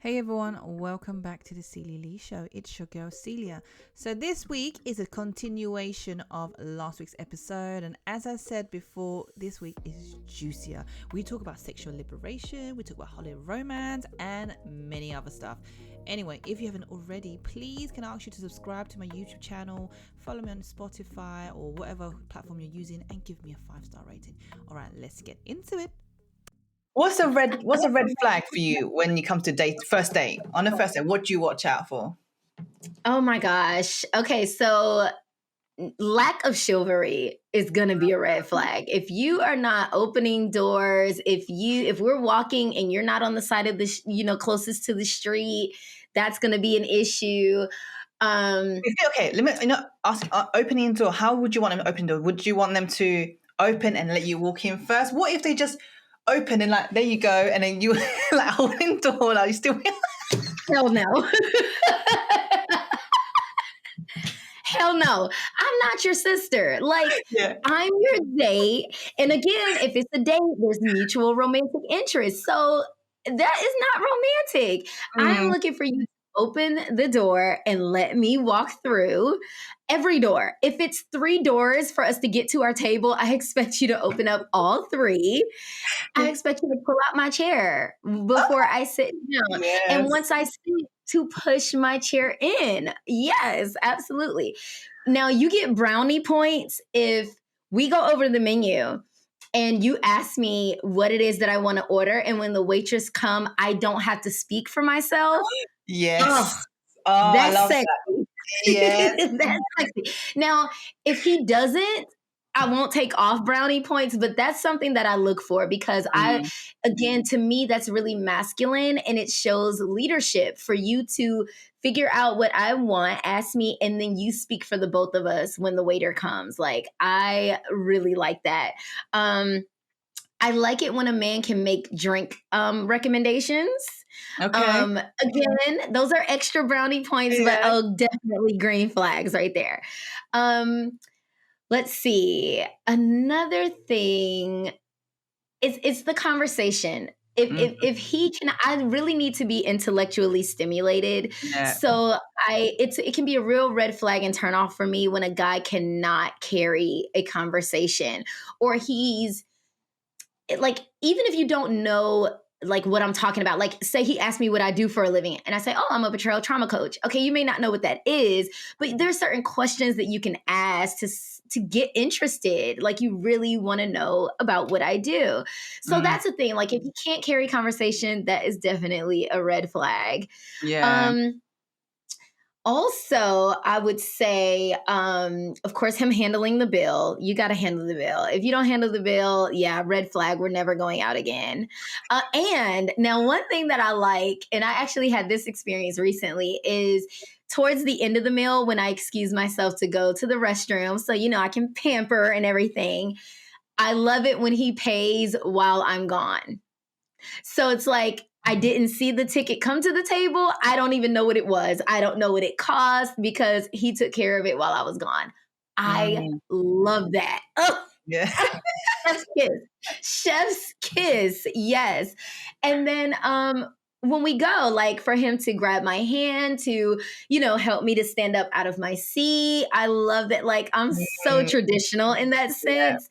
Hey everyone, welcome back to the Celia Lee Show. It's your girl Celia. So this week is a continuation of last week's episode, and as I said before, this week is juicier. We talk about sexual liberation, we talk about holiday romance, and many other stuff. Anyway, if you haven't already, please can I ask you to subscribe to my YouTube channel, follow me on Spotify or whatever platform you're using, and give me a 5-star rating. All right, let's get into it. What's a red flag for you when you come to first date? On a first date, what do you watch out for? Oh my gosh. Okay, so lack of chivalry is going to be a red flag. If you are not opening doors, if we're walking and you're not on the side of closest to the street, that's going to be an issue. Okay, let me ask. Opening door. How would you want them to open the door? Would you want them to open and let you walk in first? What if they just open and like there you go, and then you like holding the door? Like you still. Hell no. Hell no. I'm not your sister. Like, Yeah. I'm your date. And again, if it's a date, there's mutual romantic interest. So that is not romantic. I'm looking for you to open the door and let me walk through every door. If it's 3 doors for us to get to our table, I expect you to open up all 3. I expect you to pull out my chair before I sit down. Yes. And once I sit, to push my chair in. Yes, absolutely. Now you get brownie points if we go over the menu and you ask me what it is that I want to order. And when the waitress come, I don't have to speak for myself. Yes. Oh, that's I love sexy. that. Yes. That's sexy. Now, if he doesn't, I won't take off brownie points, but that's something that I look for because again, to me, that's really masculine and it shows leadership for you to figure out what I want, ask me, and then you speak for the both of us when the waiter comes. Like, I really like that. I like it when a man can make drink recommendations. Okay. Again, those are extra brownie points, but definitely green flags right there. Let's see. Another thing is the conversation. If he can, I really need to be intellectually stimulated. Yeah. So it can be a real red flag and turn off for me when a guy cannot carry a conversation or he's like, even if you don't know like what I'm talking about, like say he asked me what I do for a living and I say, oh, I'm a betrayal trauma coach. Okay, you may not know what that is, but there's certain questions that you can ask to get interested. Like you really want to know about what I do. So that's the thing. Like if you can't carry conversation, that is definitely a red flag. Yeah. Also, I would say, of course, him handling the bill. You got to handle the bill. If you don't handle the bill, yeah, red flag, we're never going out again. And now one thing that I like, and I actually had this experience recently, is towards the end of the meal when I excuse myself to go to the restroom so, I can pamper and everything. I love it when he pays while I'm gone. So it's like, I didn't see the ticket come to the table. I don't even know what it was. I don't know what it cost because he took care of it while I was gone. I love that. Oh, Yeah. chef's kiss. Chef's kiss. Yes. And then when we go, like for him to grab my hand to, help me to stand up out of my seat. I love that. Like I'm so traditional in that sense.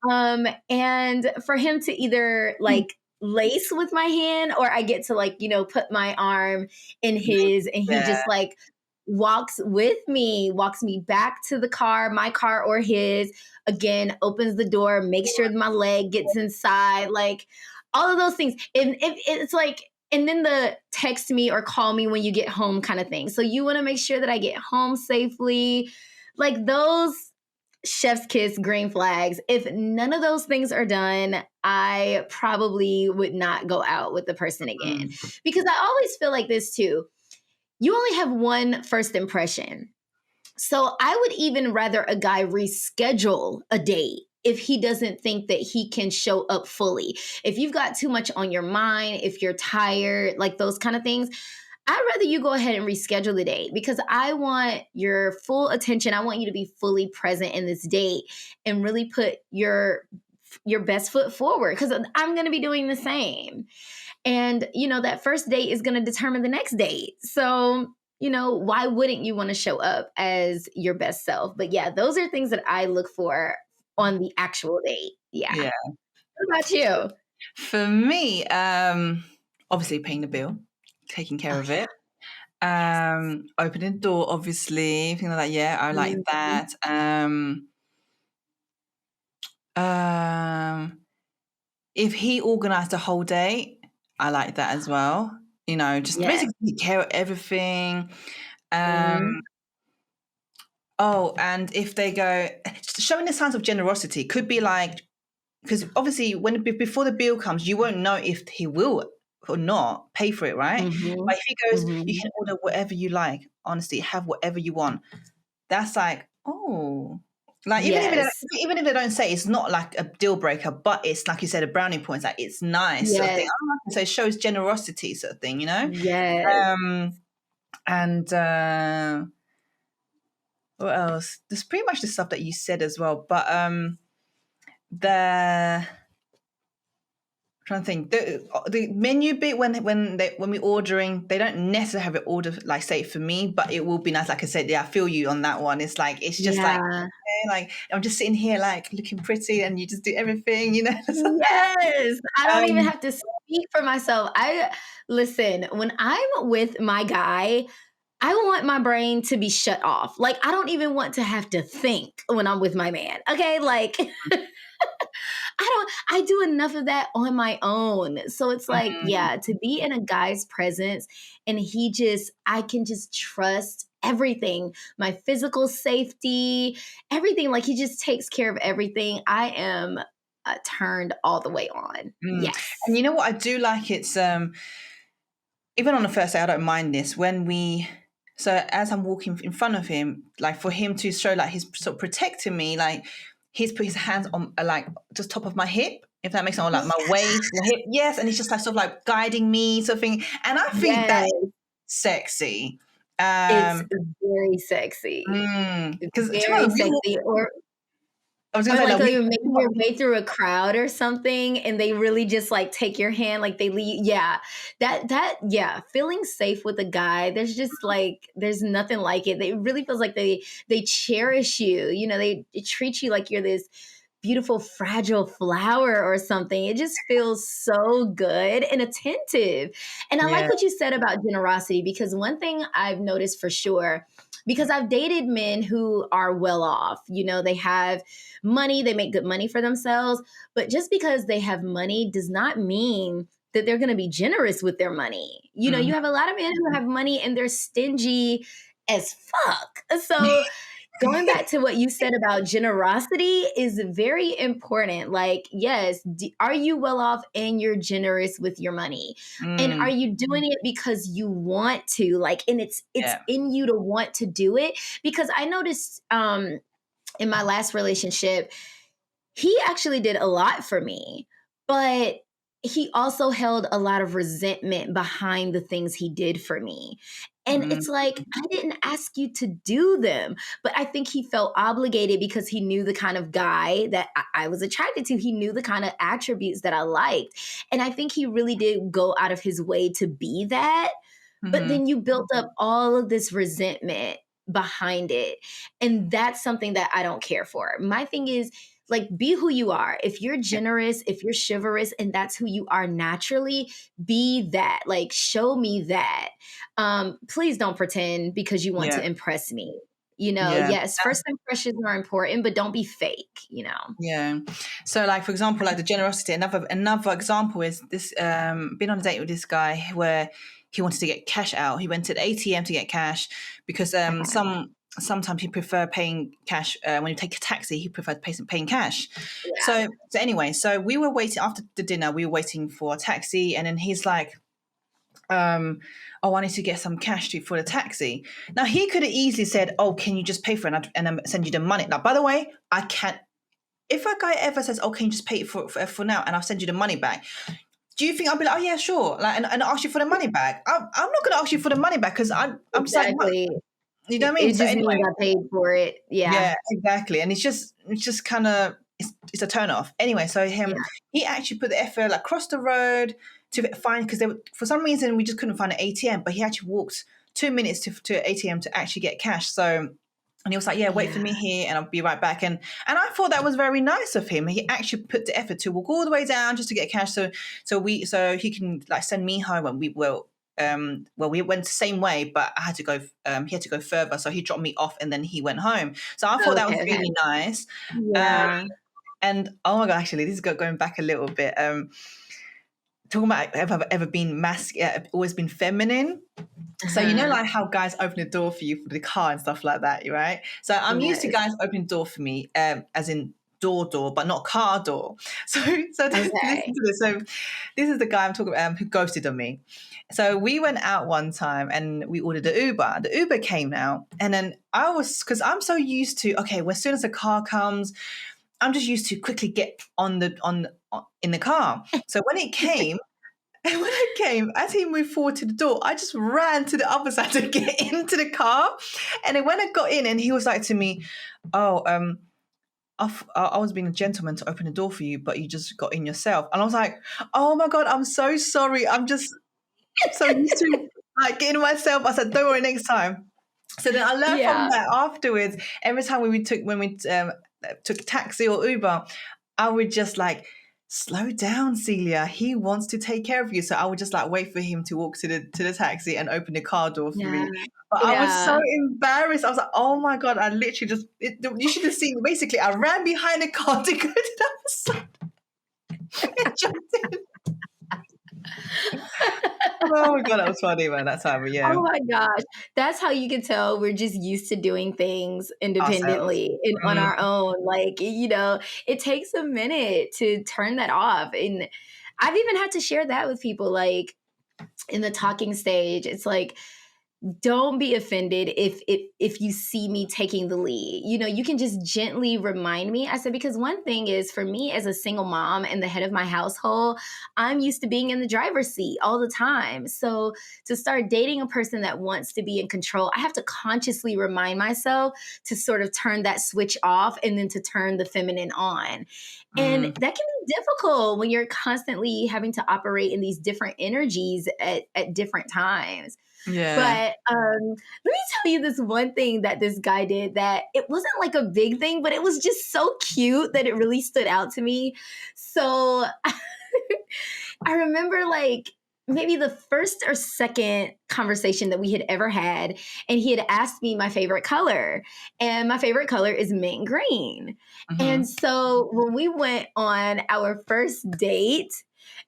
And for him to either like lace with my hand or I get to like, put my arm in his and he just like walks me back to the car, my car or his, again, opens the door, makes sure my leg gets inside, like all of those things. And if it's like, and then the text me or call me when you get home kind of thing. So you want to make sure that I get home safely. Like those chef's kiss, green flags. If none of those things are done, I probably would not go out with the person again. Because I always feel like this too. You only have one first impression. So I would even rather a guy reschedule a date if he doesn't think that he can show up fully. If you've got too much on your mind, if you're tired, like those kind of things, I'd rather you go ahead and reschedule the date because I want your full attention. I want you to be fully present in this date and really put your best foot forward because I'm going to be doing the same. And, that first date is going to determine the next date. So, why wouldn't you want to show up as your best self? But yeah, those are things that I look for on the actual date. Yeah. Yeah. What about you? For me, obviously paying the bill, taking care of it. Opening the door, obviously, things like that. Yeah, I like that. If he organised the whole day, I like that as well. Just basically take care of everything. Oh, and if they go, showing the signs of generosity could be like, because obviously before the bill comes, you won't know if he will or not pay for it, right? But if he goes, you can order whatever you like. Honestly, have whatever you want. That's like, oh, like even if they don't say, it's not like a deal breaker, but it's like you said, a brownie point. It's like it's nice sort of thing. So it shows generosity sort of thing, Yes. And what else? There's pretty much the stuff that you said as well, but the trying to think the menu bit when we're ordering, they don't necessarily have it ordered like say for me, but it will be nice. Like I said, I feel you on that one. It's like it's just like I'm just sitting here like looking pretty, and you just do everything, Yes, I don't even have to speak for myself. Listen, when I'm with my guy, I want my brain to be shut off. Like, I don't even want to have to think when I'm with my man. Okay, like I do enough of that on my own. So it's like, to be in a guy's presence and I can just trust everything, my physical safety, everything. Like, he just takes care of everything. I am turned all the way on. Yes. And you know what? I do like it's, even on the first day, I don't mind this so as I'm walking in front of him, like for him to show like he's sort of protecting me, like he's put his hands on like just top of my hip, if that makes sense, or like my waist, my hip. Yes. And he's just like sort of like guiding me sort of thing. And I think that is sexy. It's very sexy. Because very sexy. I was gonna say, like you're making your way through a crowd or something, and they really just like take your hand, like they lead. Yeah, feeling safe with a guy. There's nothing like it. It really feels like they cherish you. They treat you like you're this beautiful, fragile flower or something. It just feels so good and attentive. And I like what you said about generosity, because one thing I've noticed for sure, because I've dated men who are well off, they have money, they make good money for themselves. But just because they have money does not mean that they're going to be generous with their money. You have a lot of men who have money and they're stingy as fuck. So going back to what you said about generosity is very important. Like, yes, are you well off and you're generous with your money? And are you doing it because you want to? Like, and it's in you to want to do it? Because I noticed in my last relationship, he actually did a lot for me, but he also held a lot of resentment behind the things he did for me. And it's like, I didn't ask you to do them, but I think he felt obligated because he knew the kind of guy that I was attracted to. He knew the kind of attributes that I liked. And I think he really did go out of his way to be that. But then you built up all of this resentment behind it. And that's something that I don't care for. My thing is, like, be who you are. If you're generous, if you're chivalrous, and that's who you are naturally, be that. Like, show me that. Please don't pretend because you want to impress me. Yes, first impressions are important, but don't be fake, Yeah. So like, for example, like the generosity, another example is this, been on a date with this guy where he wanted to get cash out. He went to the ATM to get cash because sometimes he prefer paying cash. When you take a taxi, he preferred paying cash. Yeah. So anyway, so we were waiting after the dinner. We were waiting for a taxi, and then he's like, "Oh, I need to get some cash for the taxi." Now he could have easily said, "Oh, can you just pay for it and send you the money?" Now, by the way, I can't. If a guy ever says, "Oh, can you just pay it for now, and I'll send you the money back?" Do you think I'll be like, "Oh yeah, sure," like, and ask you for the money back? I'm not going to ask you for the money back because I'm exactly. Just like, you know what I mean? It just means I paid for it. Yeah, exactly. And it's just kind of it's a turn off. Anyway, so he actually put the effort, like, across the road, to find, because for some reason we just couldn't find an ATM, but he actually walked 2 minutes to an ATM to actually get cash. So, and he was like, yeah, wait for me here and I'll be right back. And I thought that was very nice of him. He actually put the effort to walk all the way down just to get cash. So he can like send me home when we were, we went the same way, but I had to go, he had to go further. So he dropped me off and then he went home. So I thought that was really nice. Yeah. And oh my God, actually, this is going back a little bit. Talking about have I ever been always been feminine. So you know, like how guys open the door for you for the car and stuff like that, right? So I'm used to guys opening the door for me, as in door, but not car door. So listen to this. So this is the guy I'm talking about who ghosted on me. So we went out one time and we ordered an Uber. The Uber came out, and then because I'm so used to, okay, well, as soon as the car comes, I'm just used to quickly get in the car. So when it came. And when I came, as he moved forward to the door, I just ran to the other side to get into the car. And then when I got in, and he was like to me, oh, I was being a gentleman to open the door for you, but you just got in yourself. And I was like, oh my God, I'm so sorry. I'm just so used to like getting myself. I said, don't worry, next time. So then I learned from that afterwards. Every time when we took taxi or Uber, I would just like, slow down, Cilia. He wants to take care of you. So I would just like wait for him to walk to the taxi and open the car door for me. But I was so embarrassed. I was like, oh my God, I literally just, you should have seen, basically, I ran behind the car to go to the other side. And jumped in. Oh my God, that was funny, man. That's how Oh my gosh. That's how you can tell we're just used to doing things independently and on our own. Like, you know, it takes a minute to turn that off. And I've even had to share that with people, like in the talking stage. It's like, don't be offended if you see me taking the lead. You know, you can just gently remind me. I said, because one thing is, for me as a single mom and the head of my household, I'm used to being in the driver's seat all the time. So to start dating a person that wants to be in control, I have to consciously remind myself to sort of turn that switch off and then to turn the feminine on. And that can be difficult when you're constantly having to operate in these different energies at different times. Yeah. But let me tell you this one thing that this guy did that it wasn't like a big thing, but it was just so cute that it really stood out to me. So I remember like maybe the first or second conversation that we had ever had, and he had asked me my favorite color, and my favorite color is mint green. And so when we went on our first date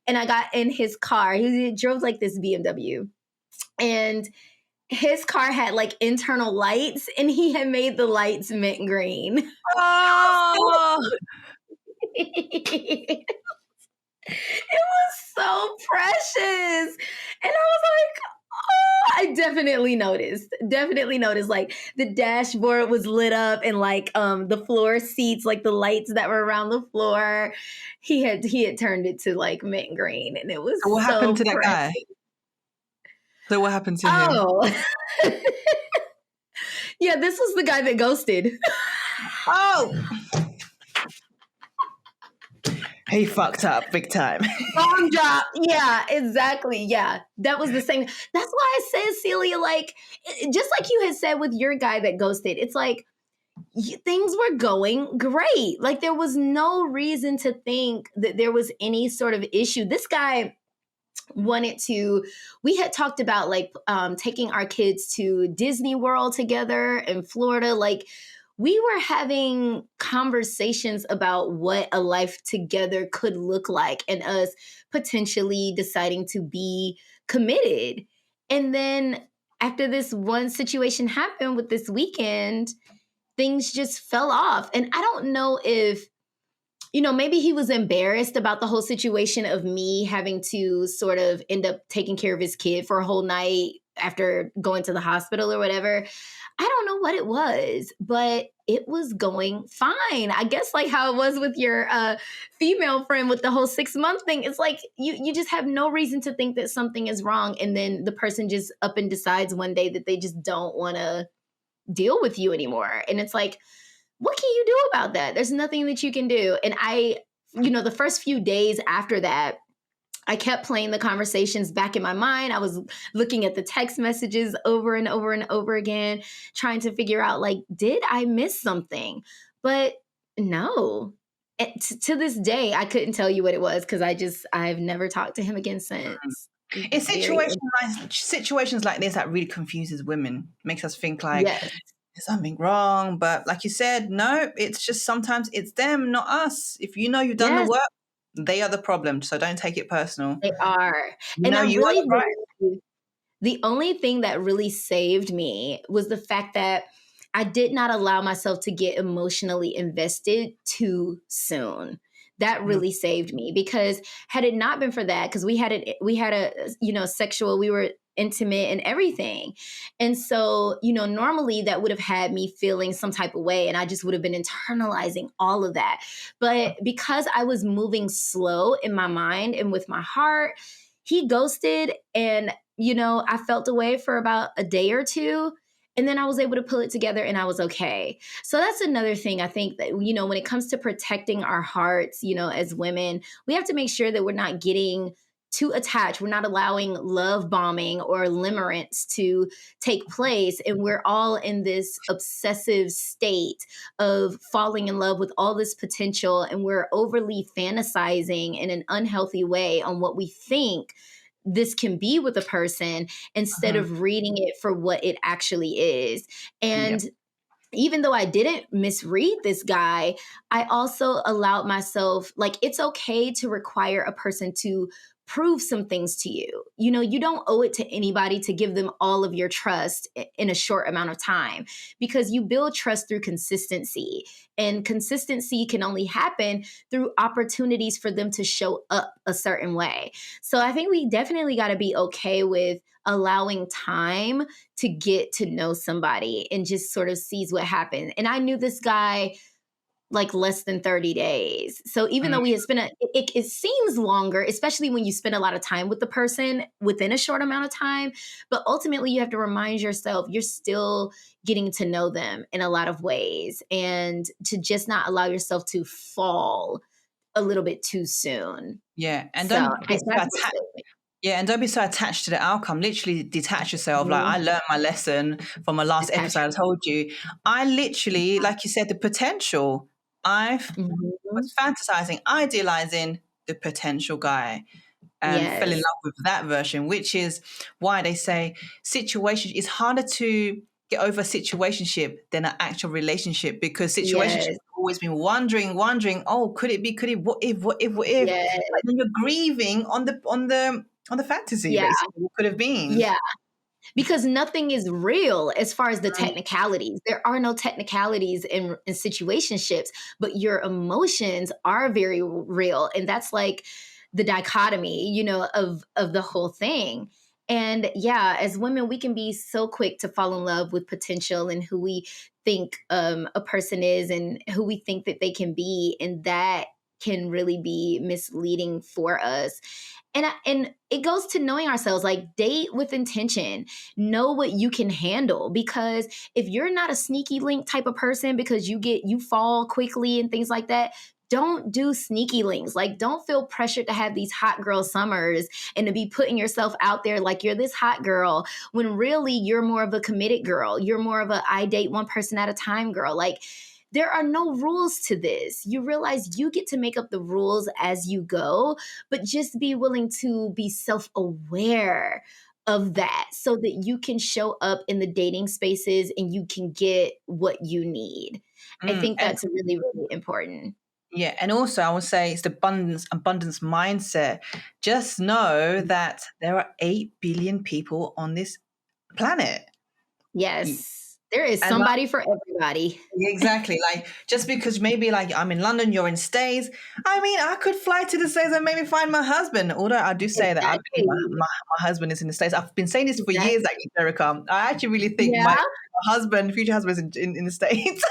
and I got in his car, he drove like this BMW. And his car had like internal lights, and he had made the lights mint green. Oh, It was so precious. And I was like, oh, I definitely noticed like the dashboard was lit up, and like the floor seats, like the lights that were around the floor, he had turned it to like mint green, and it was what happened to that guy? So what happened to him? Oh, yeah, this was the guy that ghosted. Oh, he fucked up big time. Bomb drop. Yeah, exactly. Yeah, that was the same. That's why I said, Cilia, like, just like you had said with your guy that ghosted, it's like things were going great. Like, there was no reason to think that there was any sort of issue. This guy we had talked about like taking our kids to Disney World together in Florida. Like, we were having conversations about what a life together could look like, and us potentially deciding to be committed. And then after this one situation happened with this weekend, things just fell off. And I don't know if, you know, maybe he was embarrassed about the whole situation of me having to sort of end up taking care of his kid for a whole night after going to the hospital or whatever. I don't know what it was, but it was going fine. I guess like how it was with your female friend with the whole 6-month thing. It's like you just have no reason to think that something is wrong. And then the person just up and decides one day that they just don't want to deal with you anymore. And it's like, what can you do about that? There's nothing that you can do. And the first few days after that, I kept playing the conversations back in my mind. I was looking at the text messages over and over and over again, trying to figure out, like, did I miss something? But no. To this day, I couldn't tell you what it was because I've never talked to him again since. It's situations like this that really confuses women, makes us think like Yes. there's something wrong. But like you said, no, it's just sometimes it's them, not us. If you know you've done the Yes, work, they are the problem. So don't take it personal. they are. You And know I you are really the right. believe the only thing that really saved me was the fact that I did not allow myself to get emotionally invested too soon. That Mm, really saved me because had it not been for that, because we had a sexual, we were intimate and everything. And so, normally that would have had me feeling some type of way and I just would have been internalizing all of that. But because I was moving slow in my mind and with my heart, he ghosted and I felt away for about a day or two. And then I was able to pull it together and I was okay. So that's another thing I think that, when it comes to protecting our hearts, as women, we have to make sure that we're not getting too attached. We're not allowing love bombing or limerence to take place. And we're all in this obsessive state of falling in love with all this potential. And we're overly fantasizing in an unhealthy way on what we think this can be with a person instead mhm. of reading it for what it actually is. Yeah. And even though I didn't misread this guy, I also allowed myself, like, it's okay to require a person to prove some things to you. You don't owe it to anybody to give them all of your trust in a short amount of time because you build trust through consistency. And consistency can only happen through opportunities for them to show up a certain way. So I think we definitely got to be okay with allowing time to get to know somebody and just sort of sees what happened. And I knew this guy like less than 30 days. So even Mm, though we had spent it seems longer, especially when you spend a lot of time with the person within a short amount of time. But ultimately, you have to remind yourself you're still getting to know them in a lot of ways and to just not allow yourself to fall a little bit too soon. yeah. And So don't get so that's what attached. saved Yeah, and don't be so attached to the outcome. Literally detach yourself. Like I me. learned my lesson from my last Detach. episode. I told you. I literally, like you said, the potential. I Mhm. was fantasizing, idealizing the potential guy, and fell in Yes. love with that version, which is why they say situation is harder to get over a situationship than an actual relationship because situationship Yes. have always been wondering, oh, could it be, could it, what if? Yes. Like then you're grieving on the fantasy, Yeah. basically, what could have been. Yeah. Because nothing is real as far as the Mm, technicalities. There are no technicalities in situationships, but your emotions are very real. And that's like the dichotomy, of the whole thing. And yeah, as women, we can be so quick to fall in love with potential and who we think a person is and who we think that they can be. And that can really be misleading for us. And it goes to knowing ourselves, like date with intention, know what you can handle, because if you're not a sneaky link type of person because you fall quickly and things like that, don't do sneaky links. Like don't feel pressured to have these hot girl summers and to be putting yourself out there like you're this hot girl when really you're more of a committed girl. You're more of a I date one person at a time girl. Like there are no rules to this. You realize you get to make up the rules as you go, but just be willing to be self aware of that so that you can show up in the dating spaces and you can get what you need. I think and that's really, really important. yeah, and also I would say it's the abundance mindset. Just know that there are 8 billion people on this planet. Yes, there is And somebody for everybody. yeah, exactly. Like just because maybe like I'm in London, you're in States. I mean, I could fly to the States and maybe find my husband. Although I do say that I believe my, Exactly. my, my husband is in the States. I've been saying this for Exactly. years, actually, Jerica. I actually really think Yeah. my future husband is in the States.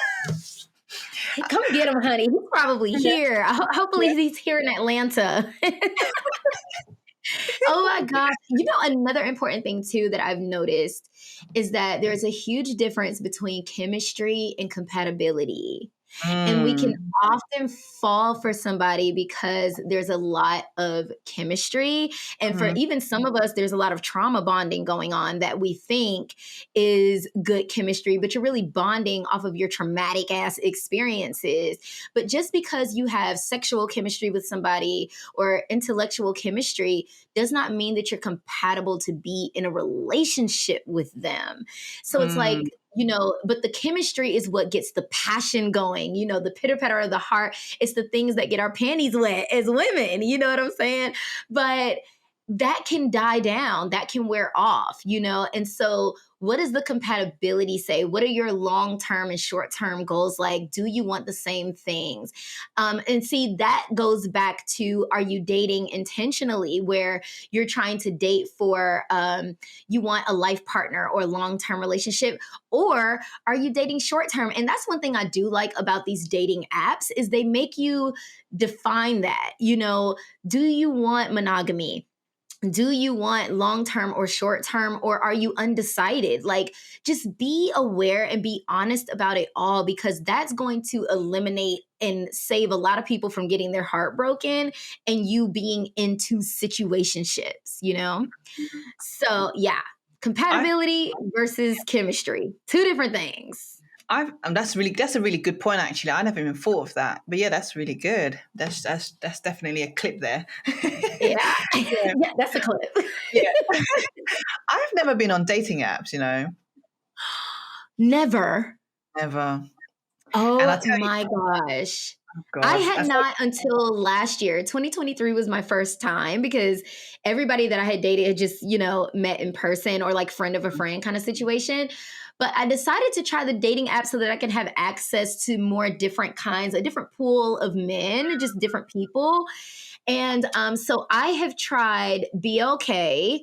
Come get him, honey. He's probably Yeah. here. Hopefully, Yeah. he's here in Atlanta. Oh my gosh. Another important thing too that I've noticed is that there's a huge difference between chemistry and compatibility. And we can Mm. often fall for somebody because there's a lot of chemistry. And for Mhm. even some of us, there's a lot of trauma bonding going on that we think is good chemistry, but you're really bonding off of your traumatic ass experiences. But just because you have sexual chemistry with somebody or intellectual chemistry does not mean that you're compatible to be in a relationship with them. So it's like, Mm. but the chemistry is what gets the passion going, the pitter patter of the heart. It's the things that get our panties wet as women. You know what I'm saying? But that can die down, that can wear off, And so, what does the compatibility say? What are your long term and short term goals like? Do you want the same things? And see, that goes back to, are you dating intentionally, where you're trying to date for, you want a life partner or long term relationship? Or are you dating short term? And that's one thing I do like about these dating apps is they make you define that. Do you want monogamy? Do you want long term or short term, or are you undecided? Like, just be aware and be honest about it all, because that's going to eliminate and save a lot of people from getting their heart broken and you being into situationships. So, yeah, I compatibility versus chemistry, two different things. that's a really good point actually. I never even thought of that. But yeah, that's really good. That's definitely a clip there. Yeah. Yeah. Yeah, that's a clip. Yeah. I've never been on dating apps, Never. Never. And I Oh tell you, my gosh. oh I God, had that's not until last year. 2023 was my first time because everybody that I had dated had just, met in person or like friend of a friend kind of situation. But I decided to try the dating app so that I can have access to more different kinds, a different pool of men, just different people. And so I have tried BLK,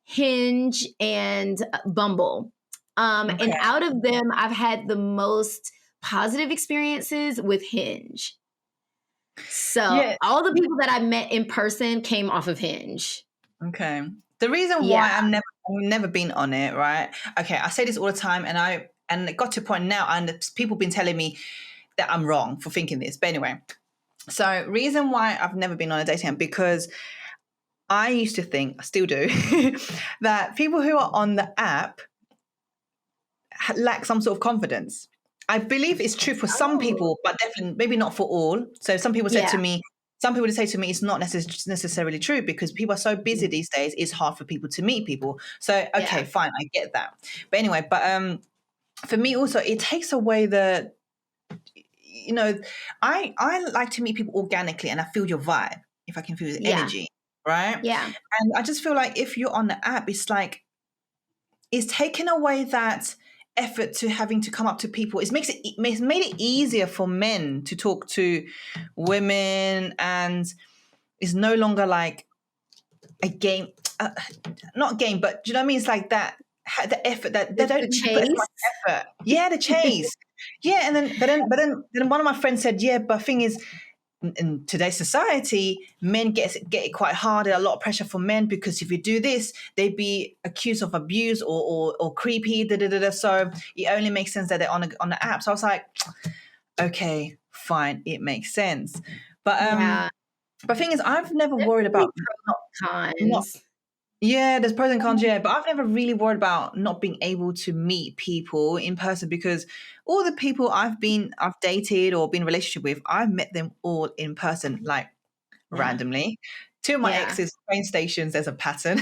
Hinge, and Bumble. And okay. out of them, I've had the most positive experiences with Hinge. So Yeah. all the people that I met in person came off of Hinge. Okay. The reason Yeah. why I've never been on it, right? Okay, I say this all the time, and it got to a point now, and people been telling me that I'm wrong for thinking this. But anyway, so reason why I've never been on a dating app, because I used to think, I still do, that people who are on the app lack some sort of confidence. I believe it's true for some Oh. people, but definitely maybe not for all. So some people Yeah. would say to me, it's not necessarily true because people are so busy these days. It's hard for people to meet people. So okay, Yeah. fine, I get that. But anyway, for me also, it takes away I like to meet people organically, and I feel your vibe. If I can feel the Yeah. energy, right? Yeah. And I just feel like if you're on the app, it's like it's taken away that effort to having to come up to people. It's made it easier for men to talk to women, and it's no longer like a game, not a game, but do you know what I mean? It's like that the effort that they don't The need to put as much chase. effort. Yeah, the chase. Yeah, and then one of my friends said, yeah, but thing is, in today's society, men get it quite hard. There's a lot of pressure for men because if you do this, they'd be accused of abuse or creepy. Da, da, da, da. So it only makes sense that they're on the app. So I was like, okay, fine, it makes sense. Yeah. But thing is, I've never worried Definitely about not cons. yeah, there's pros and cons, yeah, but I've never really worried about not being able to meet people in person because all the people I've dated or been in a relationship with, I've met them all in person, like Yeah. randomly. Two of my Yeah. exes, train stations, there's a pattern.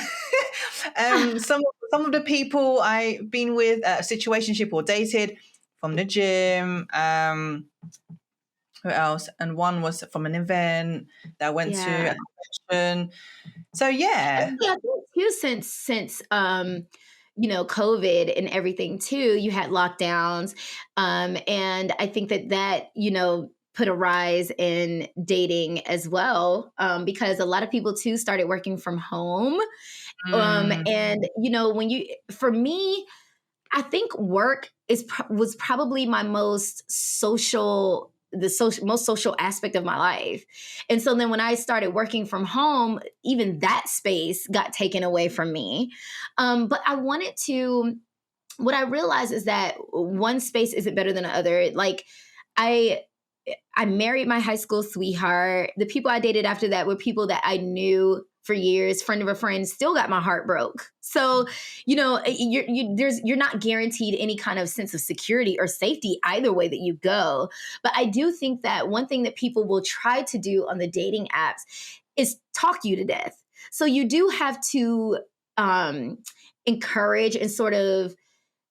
Some of the people I've been with, situationship or dated from the gym. Who else? And one was from an event that I went to, Yeah. a convention. So yeah. Yeah, I think too, since COVID and everything too, you had lockdowns. And I think that put a rise in dating as well. Because a lot of people too started working from home. Mm, And for me, I think work was probably my most social aspect of my life. And so then when I started working from home, even that space got taken away from me. But what I realized is that one space isn't better than the other. Like, I married my high school sweetheart. The people I dated after that were people that I knew for years, friend of a friend, still got my heart broke. So, you're not guaranteed any kind of sense of security or safety either way that you go. But I do think that one thing that people will try to do on the dating apps is talk you to death. So you do have to encourage and sort of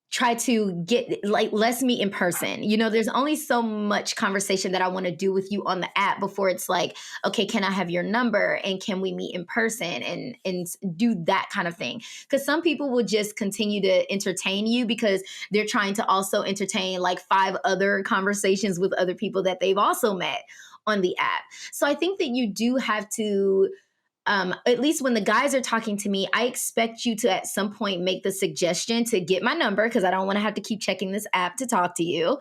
try to get, like, let's meet in person. There's only so much conversation that I want to do with you on the app before it's like, okay, can I have your number and can we meet in person and do that kind of thing? Because some people will just continue to entertain you because they're trying to also entertain like 5 other conversations with other people that they've also met on the app. So I think that you do have to, at least when the guys are talking to me, I expect you to at some point make the suggestion to get my number because I don't want to have to keep checking this app to talk to you.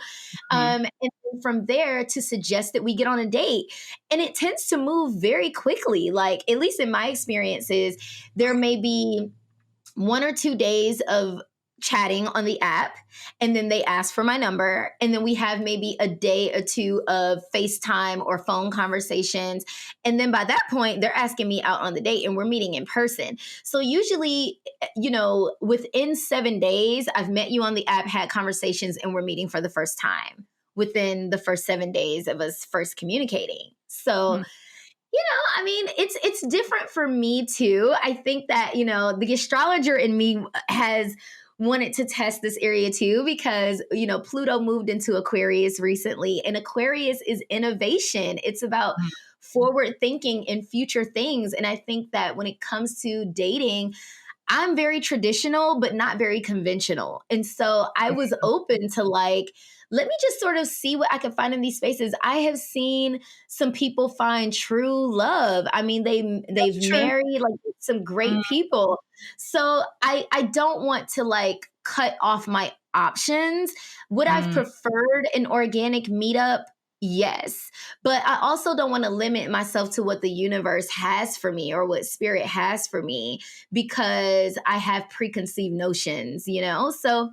And then from there to suggest that we get on a date. And it tends to move very quickly. Like, at least in my experiences, there may be 1 or 2 days of chatting on the app, and then they ask for my number, and then we have maybe a day or 2 of FaceTime or phone conversations, and then by that point they're asking me out on the date and we're meeting in person. So usually, within 7 days I've met you on the app, had conversations, and we're meeting for the first time within the first 7 days of us first communicating. So I mean, it's different for me too. I think that, the astrologer in me has wanted to test this area too because, Pluto moved into Aquarius recently, and Aquarius is innovation. It's about forward thinking and future things. And I think that when it comes to dating, I'm very traditional, but not very conventional. And so I was open to like, let me just sort of see what I can find in these spaces. I have seen some people find true love. I mean, they've married like some great people. So I don't want to like cut off my options. Would I've preferred an organic meetup? Yes. But I also don't want to limit myself to what the universe has for me or what spirit has for me because I have preconceived notions, So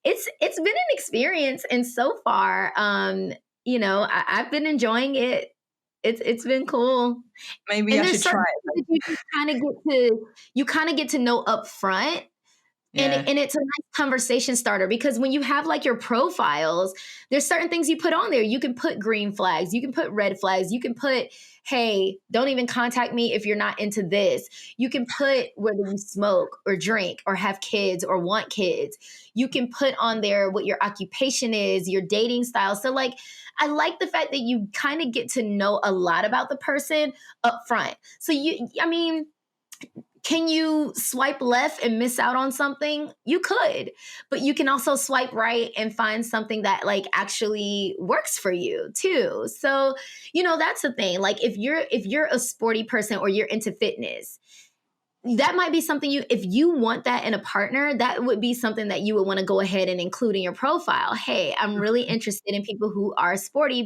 it's been an experience, and so far, I've been enjoying it. It's been cool. Maybe And I there's should try certain it. things that you kind of get to know up front. Yeah. And it's a nice conversation starter because when you have like your profiles, there's certain things you put on there. You can put green flags, you can put red flags, you can put, hey, don't even contact me if you're not into this. You can put whether you smoke or drink or have kids or want kids. You can put on there what your occupation is, your dating style. So like, I like the fact that you kind of get to know a lot about the person up front. So can you swipe left and miss out on something? You could, but you can also swipe right and find something that like actually works for you too. So, that's the thing. Like if you're a sporty person or you're into fitness, that might be something if you want that in a partner, that would be something that you would want to go ahead and include in your profile. Hey, I'm really interested in people who are sporty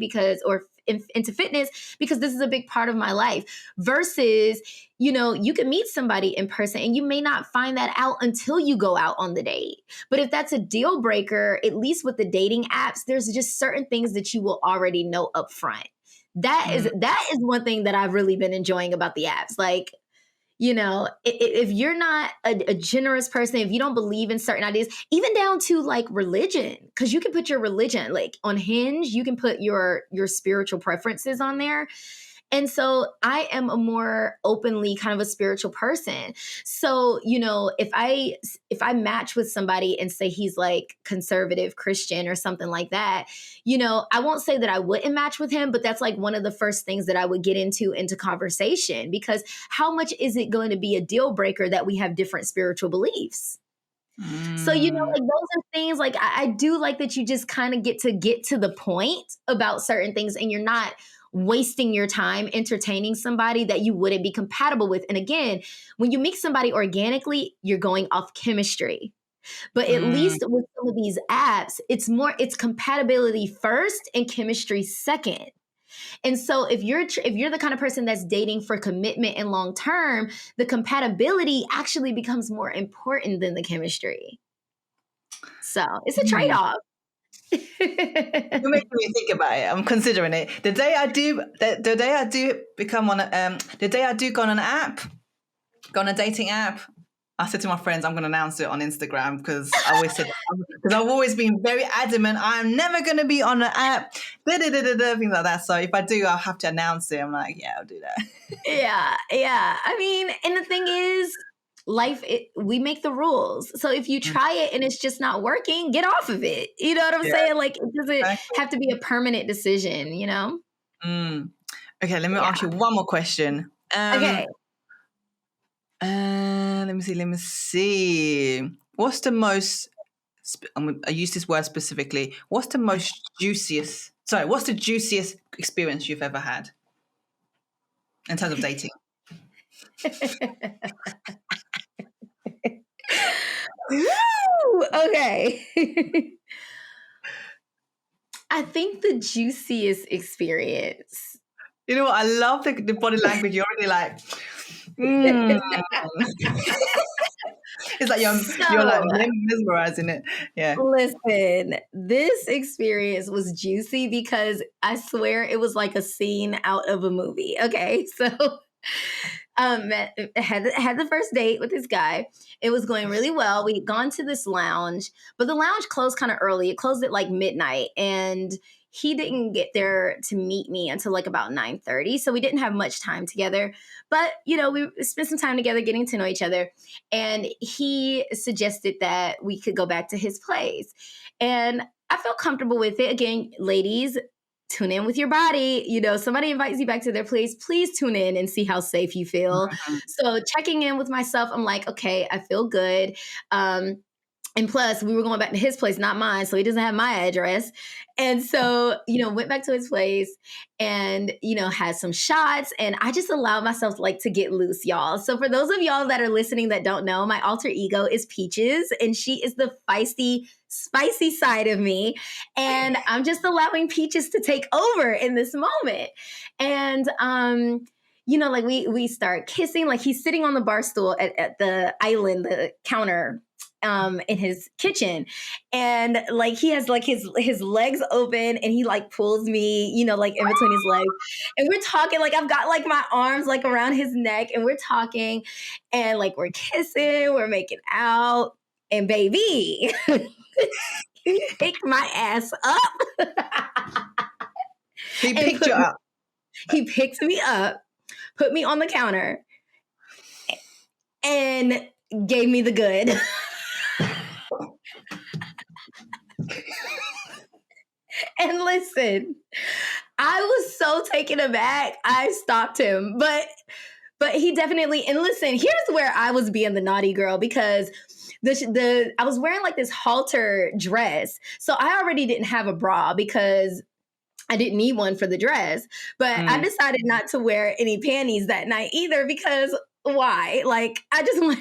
into fitness because this is a big part of my life versus, you can meet somebody in person and you may not find that out until you go out on the date. But if that's a deal breaker, at least with the dating apps, there's just certain things that you will already know up front. That is one thing that I've really been enjoying about the apps. Like, if you're not a generous person, if you don't believe in certain ideas, even down to like religion, because you can put your religion like on Hinge, you can put your spiritual preferences on there. And so I am a more openly kind of a spiritual person. So, if I match with somebody and say he's like conservative Christian or something like that, I won't say that I wouldn't match with him, but that's like one of the first things that I would get into conversation, because how much is it going to be a deal breaker that we have different spiritual beliefs? So, like those are things like I do like that you just kind of get to the point about certain things and you're not wasting your time entertaining somebody that you wouldn't be compatible with. And again, when you meet somebody organically, you're going off chemistry. But at least with some of these apps, it's compatibility first and chemistry second. And so if you're the kind of person that's dating for commitment and long term, the compatibility actually becomes more important than the chemistry. So it's a trade-off. You're making me think about it. I'm considering it. The day I do become on, the day I do go on an app, go on a dating app, I said to my friends, I'm going to announce it on Instagram because I always said, because I've always been very adamant, I'm never going to be on an app, things like that. So if I do, I'll have to announce it. I'm like, yeah, I'll do that. Yeah. I mean, and the thing is, we make the rules. So if you try it and it's just not working, get off of it. You know what I'm saying? Like, it doesn't have to be a permanent decision, you know? Okay, let me ask you one more question. Okay. Let me see. What's the most, I use this word specifically, what's the juiciest experience you've ever had in terms of dating? Woo! Okay. I think the juiciest experience. You know what? I love the body language. You're already like, it's like you're like mesmerizing it. Yeah. Listen, this experience was juicy because I swear it was like a scene out of a movie. Okay, so had the first date with this guy. It was going really well. We'd gone to this lounge, but the lounge closed kind of early. It closed at like midnight, and he didn't get there to meet me until like about 9:30. So we didn't have much time together. But, you know, we spent some time together getting to know each other. And he suggested that we could go back to his place. And I felt comfortable with it. Again, ladies, tune in with your body. You know, somebody invites you back to their place, please tune in and see how safe you feel. So checking in with myself, I'm like, okay, I feel good. And plus, we were going back to his place, not mine. So he doesn't have my address. And so, you know, went back to his place and, you know, had some shots. And I just allowed myself to get loose, y'all. So for those of y'all that are listening that don't know, my alter ego is Peaches. And she is the feisty, spicy side of me. And I'm just allowing Peaches to take over in this moment. And, you know, like we start kissing, like he's sitting on the bar stool at the island, the counter in his kitchen, and like he has like his legs open and he like pulls me, you know, like in between his legs, and we're talking, like I've got like my arms like around his neck and we're talking and like we're kissing, we're making out, and baby he picked my ass up. He picked you up. He picked me up, put me on the counter, and gave me the good. And listen, I was so taken aback. I stopped him, but he definitely. And listen, here's where I was being the naughty girl, because I was wearing like this halter dress, so I already didn't have a bra because I didn't need one for the dress. But I decided not to wear any panties that night either, because why? Like, I just want.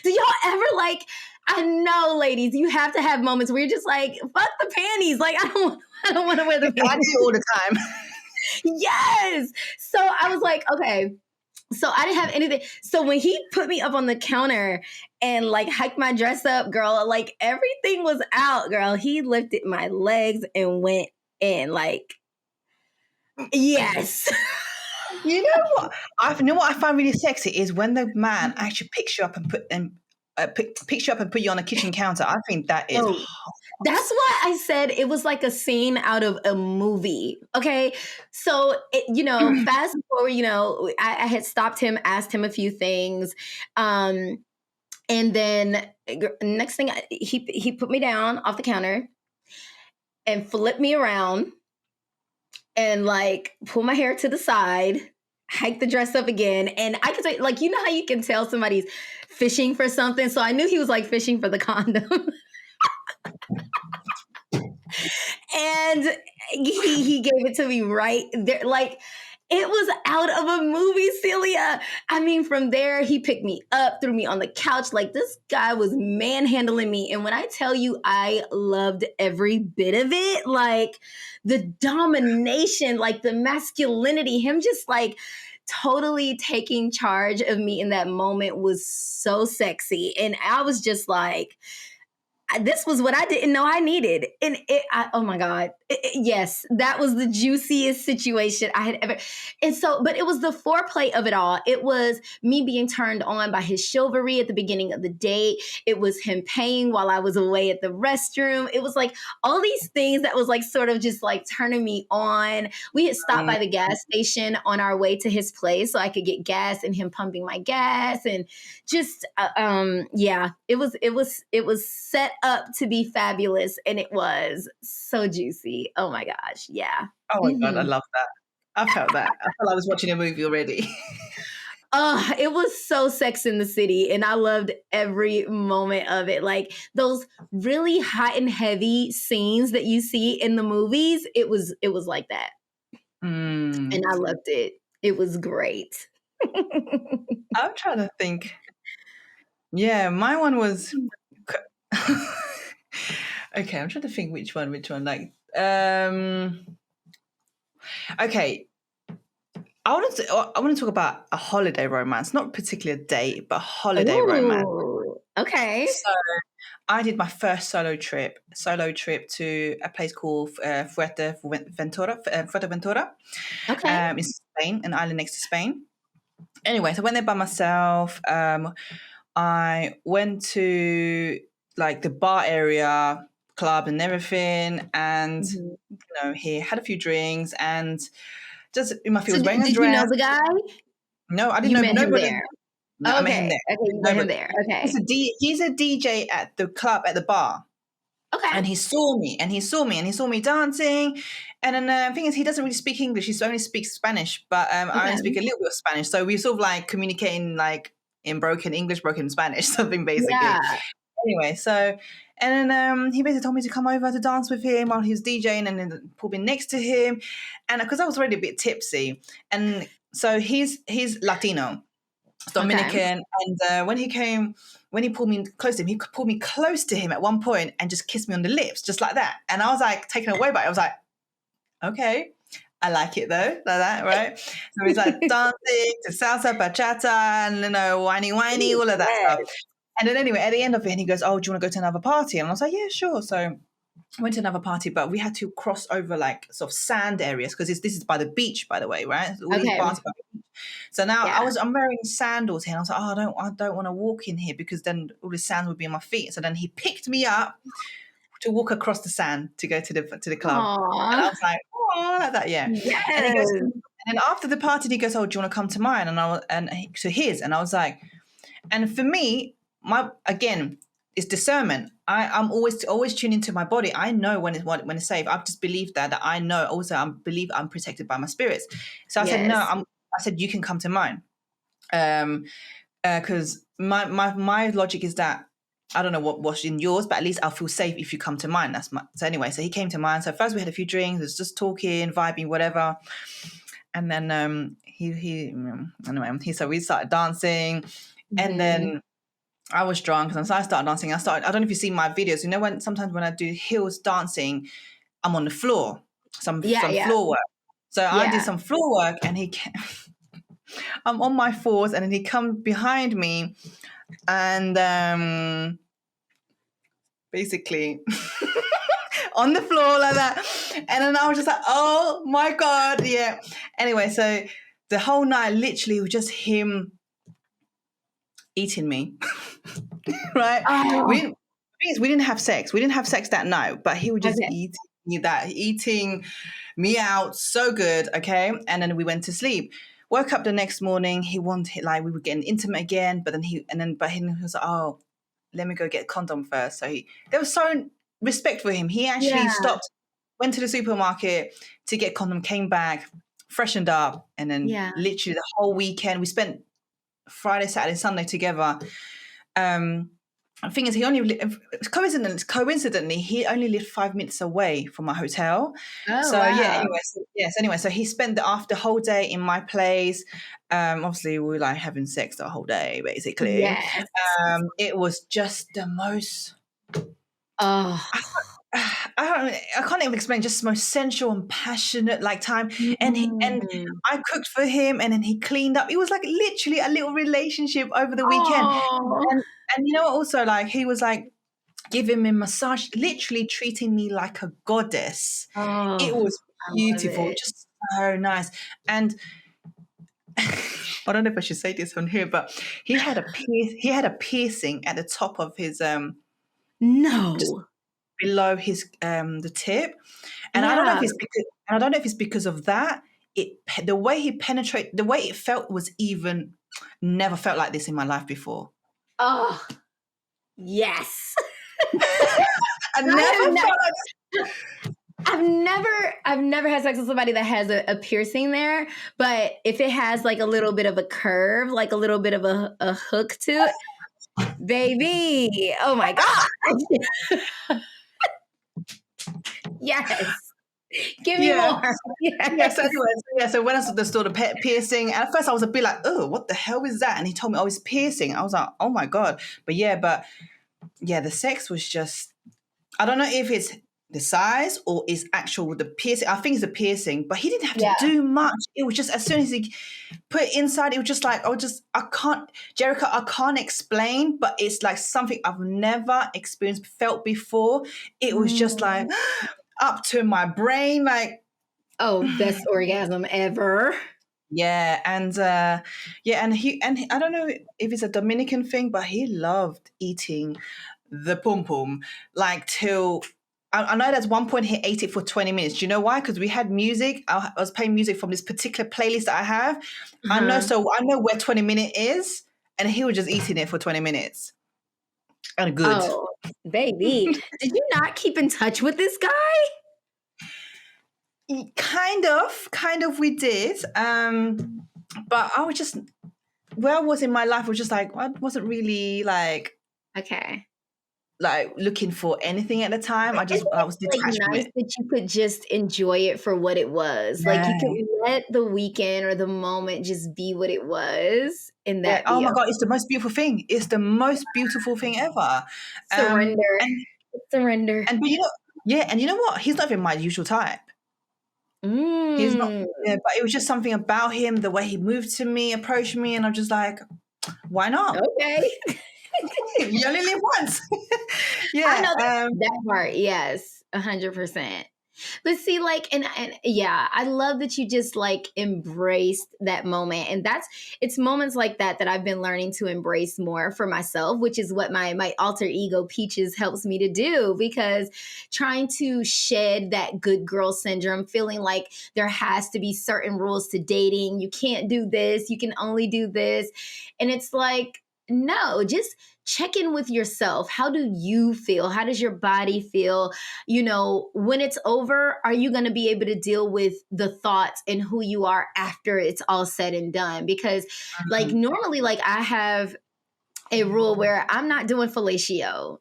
Do y'all ever like? I know, ladies, you have to have moments where you're just like, fuck the panties. Like, I don't want to wear the panties. I do all the time. Yes. So I was like, okay. So I didn't have anything. So when he put me up on the counter and like hiked my dress up, girl, like everything was out, girl. He lifted my legs and went in, like, yes. You know what? I find really sexy is when the man actually picks you up and picks you up and put you on a kitchen counter. I think that is. Oh, that's why I said it was like a scene out of a movie. Okay, so you know, fast forward. You know, I had stopped him, asked him a few things, and then next thing he put me down off the counter and flipped me around and like pull my hair to the side, hike the dress up again. And I could say, like, you know how you can tell somebody's fishing for something? So I knew he was like fishing for the condom. And he gave it to me right there. Like, it was out of a movie, Cilia. I mean, from there, he picked me up, threw me on the couch. Like, this guy was manhandling me. And when I tell you, I loved every bit of it. Like, the domination, like the masculinity, him just like totally taking charge of me in that moment was so sexy. And I was just like, this was what I didn't know I needed. And oh my God. Yes, that was the juiciest situation I had ever. And so, but it was the foreplay of it all. It was me being turned on by his chivalry at the beginning of the date. It was him paying while I was away at the restroom. It was like all these things that was like sort of just like turning me on. We had stopped by the gas station on our way to his place so I could get gas, and him pumping my gas, and just yeah, it was set up to be fabulous, and it was so juicy. Oh my gosh, yeah. Oh my God, I love that. I felt that. I felt I was watching a movie already. It was so Sex in the City, and I loved every moment of it. Like those really hot and heavy scenes that you see in the movies, it was like that. And I loved it. It was great. I'm trying to think. Yeah, my one was okay. I'm trying to think which one. Like, okay. I want to talk about a holiday romance, not particularly a date, but holiday romance. Okay. So I did my first solo trip to a place called Fuerteventura. Okay. In Spain, an island next to Spain. Anyway, so I went there by myself. I went to like the bar area, club and everything, and you know, he had a few drinks and just in my feet was wearing a dress. Did you know the guy? No, I didn't You know met nobody. him there. No, I met him there. Okay, you met him there. Okay. He's a DJ at the club, at the bar. Okay. And he saw me dancing. And then the thing is, he doesn't really speak English. He only speaks Spanish, but I only speak a little bit of Spanish. So we sort of like communicating like in broken English, broken Spanish, something basically. Yeah. Anyway, so, and then he basically told me to come over to dance with him while he was DJing, and then pulled me next to him. And because I was already a bit tipsy, and so he's Latino, Dominican, and when he pulled me close to him, he pulled me close to him at one point and just kissed me on the lips, just like that. And I was like taken away by it. I was like, okay, I like it though, like that, right? So he's like dancing to salsa, bachata, and you know, whiny, all of that stuff. And then anyway, at the end of it, he goes, "Oh, do you want to go to another party?" And I was like, "Yeah, sure." So I went to another party, but we had to cross over like sort of sand areas because this is by the beach, by the way, right? All these parties by the beach. So now I'm wearing sandals here, and I was like, "Oh, I don't want to walk in here because then all the sand would be on my feet." So then he picked me up to walk across the sand to go to the club. Aww. And I was like, "Oh, like that, yeah." Yes. And he goes, and then after the party, he goes, "Oh, do you want to come to mine?" And to his, and I was like, and for me, again, it's discernment. I'm always tuning into my body. I know when it's safe. I've just believed that I know. Also, I believe I'm protected by my spirits. So I said, no. I said, you can come to mine, because my logic is that I don't know what's in yours, but at least I'll feel safe if you come to mine. So anyway. So he came to mine. So first we had a few drinks, was just talking, vibing, whatever, and then so we started dancing, and then I was drunk, and so I started dancing. I don't know if you see my videos. You know, when sometimes when I do heels dancing, I'm on the floor, some floor work. So I did some floor work, and I'm on my fours, and then he comes behind me, and basically on the floor like that. And then I was just like, oh my God, yeah. Anyway, so the whole night literally was just him eating me. Right? Oh. We didn't have sex. We didn't have sex that night, but he would just eating me out so good, okay? And then we went to sleep. Woke up the next morning, he wanted, like, we were getting intimate again, but he was like, oh, let me go get a condom first. So there was so respect for him. He actually stopped, went to the supermarket to get condom, came back, freshened up, and then literally the whole weekend, we spent Friday, Saturday, Sunday together. The thing is, coincidentally, he only lived 5 minutes away from my hotel. Oh, so wow. anyway, so he spent the whole day in my place. Obviously, we were like having sex the whole day, basically. Yes. It was just the most. Oh. I can't even explain. Just most sensual and passionate like time, and I cooked for him, and then he cleaned up. It was like literally a little relationship over the weekend. And you know what? Also, like he was like giving me massage, literally treating me like a goddess. It Oh, was I love beautiful, it. just so nice. And I don't know if I should say this on here, but he had a piercing at the top of his just No. below his the tip. And I don't know if Yeah. it's because of that. The way he penetrated, the way it felt was even never felt like this in my life before. Oh, yes. I I never have felt like I've never had sex with somebody that has a piercing there, but if it has like a little bit of a curve, like a little bit of a hook to it, baby, oh my God. Yes. Give me yeah. more. Yes, Yes. anyway, so when I saw the pet piercing, at first I was a bit like, oh, what the hell is that? And he told me, oh, it's piercing. I was like, oh my God. But the sex was just, I don't know if it's the size or is actual the piercing. I think it's the piercing, but he didn't have to Yeah. do much. It was just as soon as he put it inside, it was just like, Jerica, I can't explain, but it's like something I've never experienced, felt before. It was just like Mm. up to my brain, like, Oh, best orgasm ever. yeah, and I don't know if it's a Dominican thing, but he loved eating the pum pum like till I know there's one point he ate it for 20 minutes. Do you know why? Because we had music. I was playing music from this particular playlist that I have. I know where 20 minutes is, and he was just eating it for 20 minutes. And good. Oh, baby. Did you not keep in touch with this guy? Kind of we did. But I was just where I was in my life was just like I wasn't really Okay. like looking for anything at the time. I Isn't was it like detached from nice it. that you could just enjoy it for what it was? Like you Yeah. could let the weekend or the moment just be what it was and Yeah. that Oh be my God, it's the most beautiful thing. It's the most beautiful thing ever. surrender. And Surrender. but and you know what? He's not even my usual type. He's not. Mm. Yeah, but it was just something about him, the way he moved to me, approached me, and I'm just like, why not? Okay. You only live once. I know Yeah. that part. Yes, 100%. But see, like, and yeah, I love that you just like embraced that moment, and it's moments like that that I've been learning to embrace more for myself, which is what my alter ego Peaches helps me to do, because trying to shed that good girl syndrome, feeling like there has to be certain rules to dating, you can't do this, you can only do this, and it's like, no, just check in with yourself. How do you feel? How does your body feel? When it's over, are you going to be able to deal with the thoughts and who you are after it's all said and done? Because like Mhm. normally, like I have a rule where I'm not doing fellatio,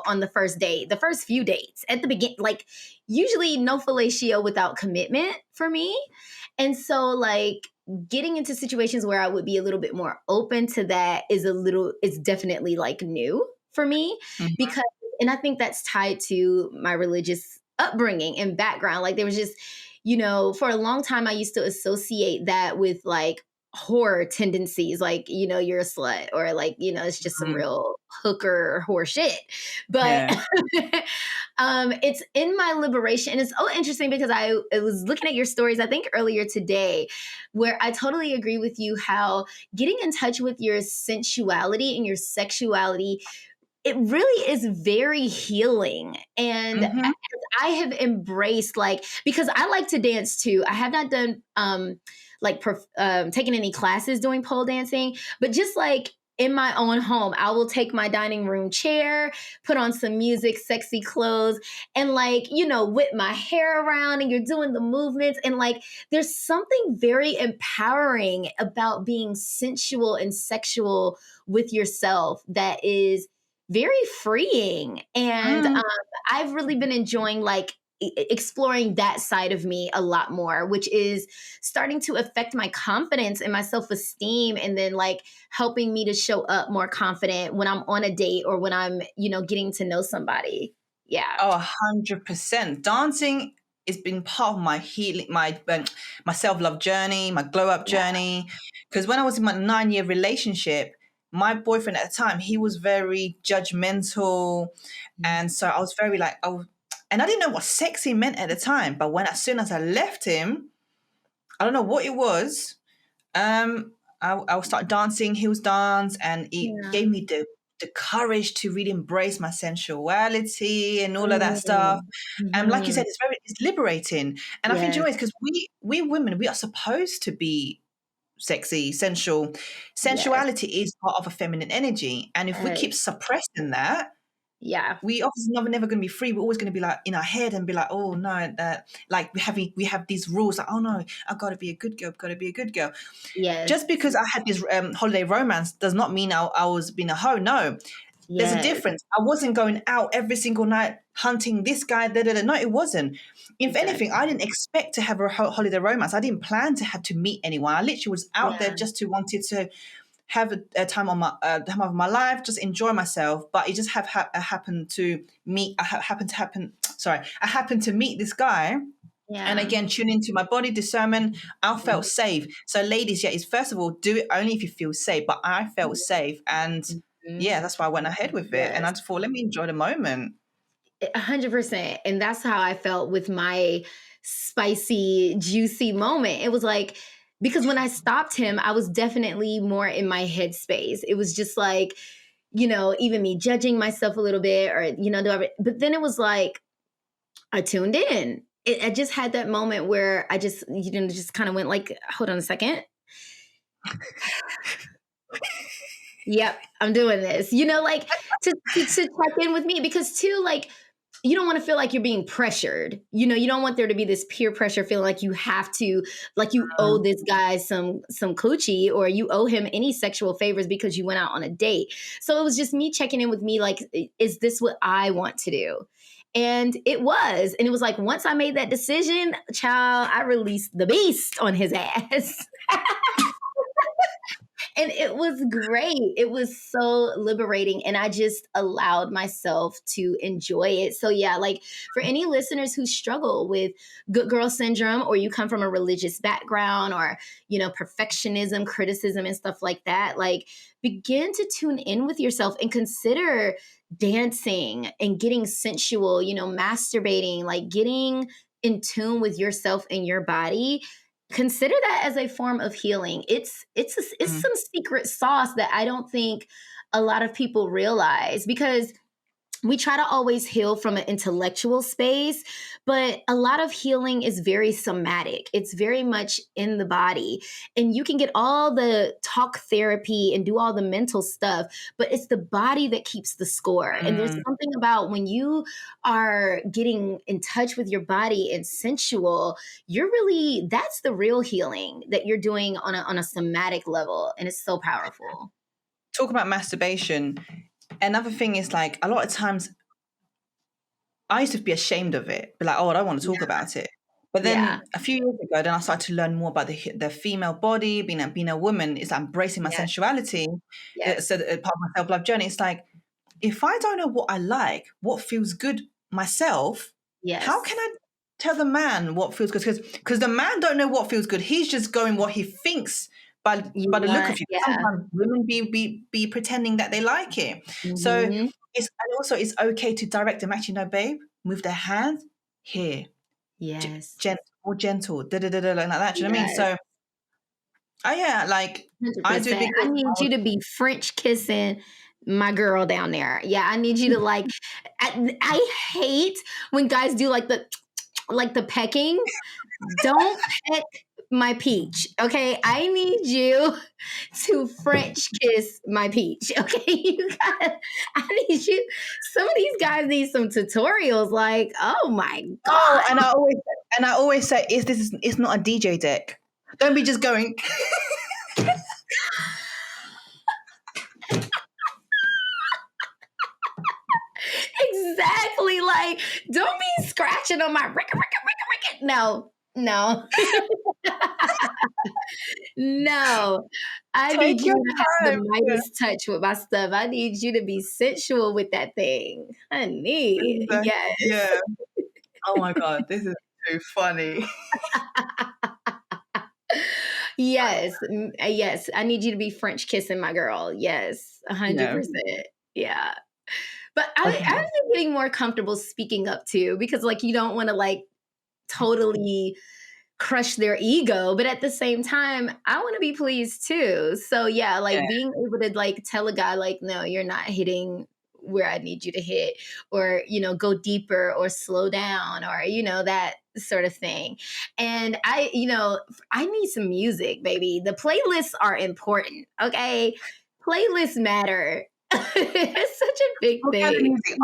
on the first date, the first few dates at the beginning, like usually no fellatio without commitment for me. And so like getting into situations where I would be a little bit more open to that is definitely like new for me, Mhm. because, and I think that's tied to my religious upbringing and background. Like there was just, for a long time, I used to associate that with like horror tendencies, like you're a slut, or like it's just some Mhm. real hooker whore shit. But Yeah. it's in my liberation, and it's so interesting because I was looking at your stories, I think earlier today, where I totally agree with you how getting in touch with your sensuality and your sexuality, it really is very healing. And Mhm. I have embraced, like, because I like to dance too. I have not done taken any classes doing pole dancing, but just like in my own home, I will take my dining room chair, put on some music, sexy clothes, and like, whip my hair around, and you're doing the movements. And like, there's something very empowering about being sensual and sexual with yourself that is very freeing. And Mm. I've really been enjoying like exploring that side of me a lot more, which is starting to affect my confidence and my self-esteem, and then like helping me to show up more confident when I'm on a date or when I'm, getting to know somebody. Yeah. Oh, 100%. Dancing has been part of my healing, my self love journey, my glow up Yeah. journey. Because when I was in my 9-year relationship, my boyfriend at the time, he was very judgmental. And so I was very like, oh, and I didn't know what sexy meant at the time. But as soon as I left him, I don't know what it was. I would start dancing heels dance, and it Yeah. gave me the courage to really embrace my sensuality and all of that stuff. And like you Mm-hmm. said, it's liberating. And I think, you know, Yes. it's because we women, we are supposed to be sexy, sensual. Yes. Sensuality is part of a feminine energy. And if we keep Yes. suppressing that, Yeah. we obviously never going to be free. We're always going to be like in our head and be like, oh no, like we have these rules like, oh no, I got to be a good girl, got to be a good girl. Yes. Just because I had this holiday romance does not mean I was being a hoe. No, there's a Yes. difference. I wasn't going out every single night hunting this guy. No, it wasn't. If anything, I didn't expect to have a holiday romance. I didn't plan to have to meet anyone. I literally was out there Yeah. just to wanted to have a time on my time of my life, just enjoy myself. But it just happened to meet. I happened to meet this guy. Yeah. And again, tune into my body discernment. I felt safe. So, ladies, yeah, is first of all, do it only if you feel safe. But I felt safe, and yeah, that's why I went ahead with it. And I Yes. just thought, let me enjoy the moment. 100%. And that's how I felt with my spicy, juicy moment. It was like, because when I stopped him, I was definitely more in my headspace. It was just like, you know, even me judging myself a little bit, or, you know, but then it was like, I tuned in. I just had that moment where I just, you know, just kind of went like, hold on a second. Yep, I'm doing this. You know, like to check in with me, because too, like, you don't want to feel like you're being pressured. You know, you don't want there to be this peer pressure feeling like you have to, like you owe this guy some coochie, or you owe him any sexual favors because you went out on a date. So it was just me checking in with me, like, is this what I want to do? And it was. And it was like, once I made that decision, child, I released the beast on his ass. And it was great. It was so liberating. And I just allowed myself to enjoy it. So, yeah, like for any listeners who struggle with good girl syndrome, or you come from a religious background, or, you know, perfectionism, criticism, and stuff like that, like begin to tune in with yourself and consider dancing and getting sensual, you know, masturbating, like getting in tune with yourself and your body. Consider that as a form of healing. It's some secret sauce that I don't think a lot of people realize, because we try to always heal from an intellectual space, but a lot of healing is very somatic. It's very much in the body. And you can get all the talk therapy and do all the mental stuff, but it's the body that keeps the score. And there's something about when you are getting in touch with your body and sensual, that's the real healing that you're doing on a somatic level. And it's so powerful. Talk about masturbation. Another thing is, like, a lot of times I used to be ashamed of it, be like, oh, I don't want to talk about it. But then a few years ago, then I started to learn more about the female body, being a woman, is like embracing my sensuality. So part of my self-love journey, it's like, if I don't know what I like, what feels good myself, how can I tell the man what feels good? Because the man don't know what feels good. He's just going what he thinks by the look of you. Sometimes women be pretending that they like it. So it's okay to direct them. Actually, no, babe, move their hands here. Yes. More gentle, like that. Do you know what I mean? So, like 100%. I do. I need you to be French kissing my girl down there. Yeah, I need you to like. I hate when guys do like the pecking. Don't peck my peach, okay? I need you to French kiss my peach, okay? I need you. Some of these guys need some tutorials. Like, oh my god! Oh, and I always say, it's not a DJ deck. Don't be just going. Exactly. Like, don't be scratching on my rick. No. No. No. I need you to have the Midas touch with my stuff. I need you to be sensual with that thing. Honey. Yes. Yeah. Oh my God, this is too funny. Yes, yes. I need you to be French kissing my girl. Yes, Yeah. 100%. Yeah. But I've Okay. been getting more comfortable speaking up too, because like you don't want to like totally crush their ego, but at the same time I want to be pleased too. So yeah, Yeah. like being able to like tell a guy like, no, you're not hitting where I need you to hit, or go deeper or slow down, or that sort of thing. And I need some music, baby. The playlists are important, okay? Playlists matter. It's such a big What kind of thing. music?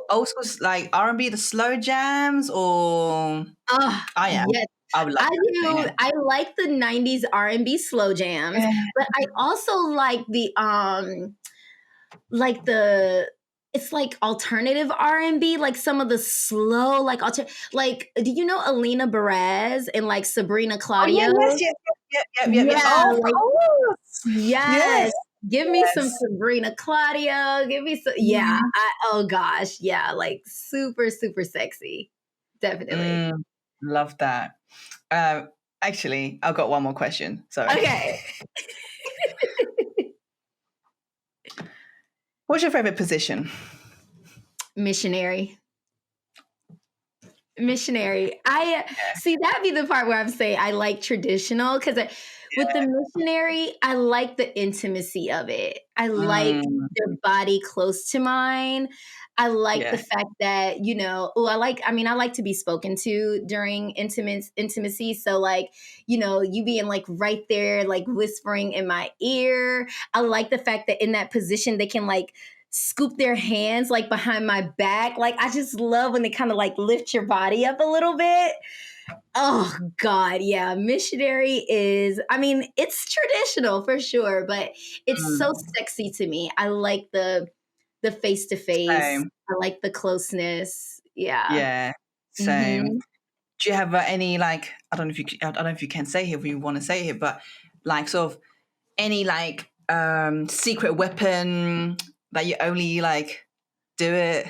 Old school, like R&B, the slow jams, or Oh, I am. yes. I would love I that. do. Yeah. I like the 90s R&B slow jams, Yeah. but I also like the it's like alternative R&B, like some of the slow like do you know Alina Perez and like Sabrina Oh yeah, Claudio? yes, yes, yes, yeah. Yeah, Oh, of like course. Yes, yes. Give me some yes. Sabrina Claudio. Give me some yeah. Mhm. Oh gosh, yeah, like super super sexy. Definitely. Mm, love that. Um, Actually, I've got one more question. Sorry. Okay. What's your favorite position? Missionary. Missionary. I see that'd be the part where I'm saying I like traditional, because with the missionary, I like the intimacy of it. I like Mm, their body close to mine. I like the yeah. fact that, I like to be spoken to during intimacy. So like, you being like right there, like whispering in my ear. I like the fact that in that position they can like scoop their hands like behind my back. Like I just love when they kind of like lift your body up a little bit. Oh God, yeah. Missionary is, it's traditional for sure, but it's so Mm, sexy to me. I like the face to face. same. I like the closeness. Yeah. Yeah, same. Hmm. Do you have any like I don't know if you can say here if you want to say here, but like sort of any like secret weapon that you only like do it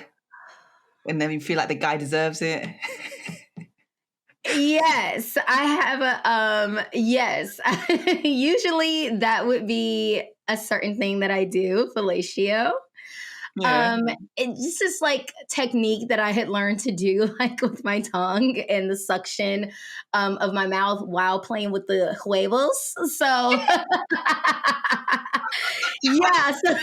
and then you feel like the guy deserves it? Yes, I have yes. Usually that would be a certain thing that I do, fellatio. Yeah. Um, it's just like technique that I had learned to do, like with my tongue and the suction of my mouth while playing with the huevos. So, yeah, so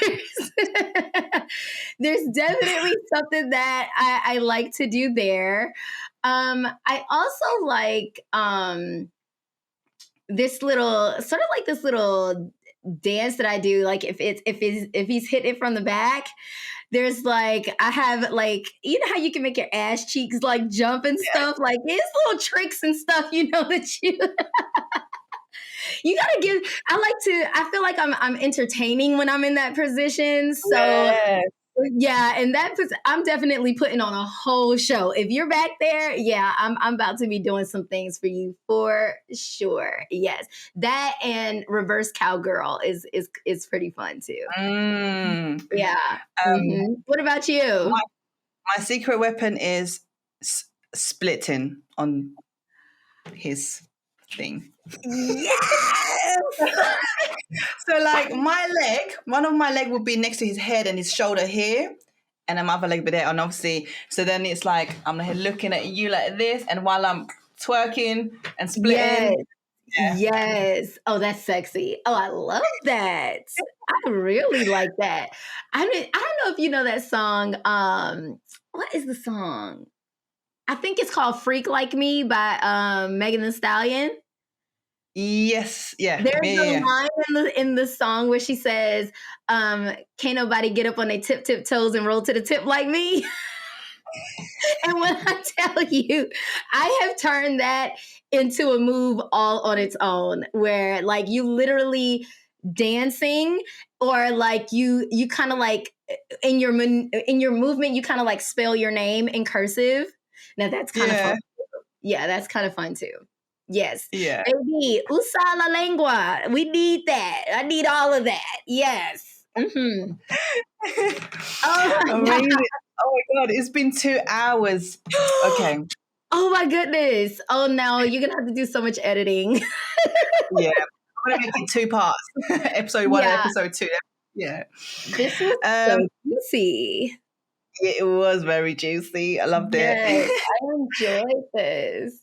there's definitely something that I like to do there. I also like this little sort of like this little dance that I do. Like if he's hitting it from the back, there's like I have like how you can make your ass cheeks like jump and stuff. Like it's little tricks and stuff, that you gotta give. I feel like I'm entertaining when I'm in that position. So Yeah. yeah, and I'm definitely putting on a whole show. If you're back there, yeah, I'm about to be doing some things for you for sure. Yes, that and reverse cowgirl is pretty fun too. Mm. Yeah. Um, What about my, you? my secret weapon is splitting on his thing. Yes. So like one of my leg would be next to his head and his shoulder here, and then my other leg be there. And obviously, so then it's like I'm here looking at you like this, and while I'm twerking and Yes. splitting, yeah, Yes. Oh, that's sexy. Oh, I love that. I really like that. I don't know if you know that song. What is the song? I think it's called Freak Like Me by Megan Thee Stallion. yes, yeah, There's yeah, a yeah. line in the song where she says, "Can't nobody get up on their tip toes and roll to the tip like me." And when I tell you, I have turned that into a move all on its own, where like you literally dancing, or like you kind of like in your movement, you kind of like spell your name in cursive. Now that's kind of Yeah, fun. Yeah, that's kind of fun too. Yes. yeah. Baby, usa la lengua. We need that. I need all of that. Yes. Mm-hmm. Oh my God. Amazing. Oh my God, it's been 2 hours. Okay. Oh my goodness. Oh no, you're gonna have to do so much editing. Yeah. I'm gonna make it 2 parts. Episode 1 and Yeah, episode 2. Yeah. this was so juicy. It was very juicy. I loved it. Yes, I enjoyed this.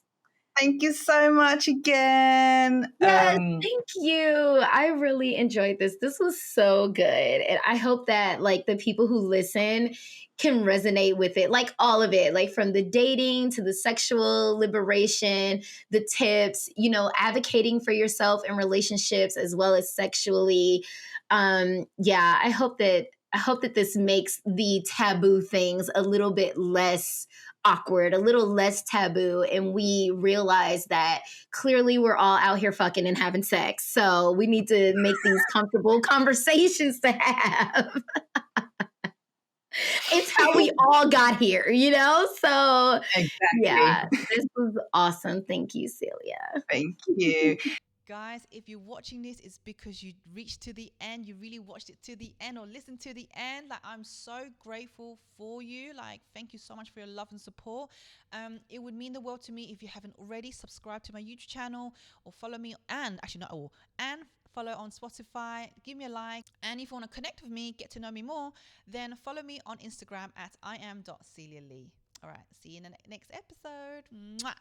Thank you so much again. Yes, thank you. I really enjoyed this. This was so good. And I hope that like the people who listen can resonate with it, like all of it, like from the dating to the sexual liberation, the tips, you know, advocating for yourself in relationships as well as sexually. Yeah, I hope that this makes the taboo things a little bit less awkward, a little less taboo, and we realize that clearly we're all out here fucking and having sex. So we need to make these comfortable conversations to have. It's how we all got here, you know? So Exactly. yeah, this was awesome. Thank you, Cilia. Thank you. Guys, if you're watching this, it's because you reached to the end. You really watched it to the end or listened to the end. Like, I'm so grateful for you. Like, thank you so much for your love and support. It would mean the world to me if you haven't already subscribed to my YouTube channel or follow me, and actually not all, and follow on Spotify. Give me a like. And if you want to connect with me, get to know me more, then follow me on Instagram at iam.celialee. All right, see you in the next episode. Mwah.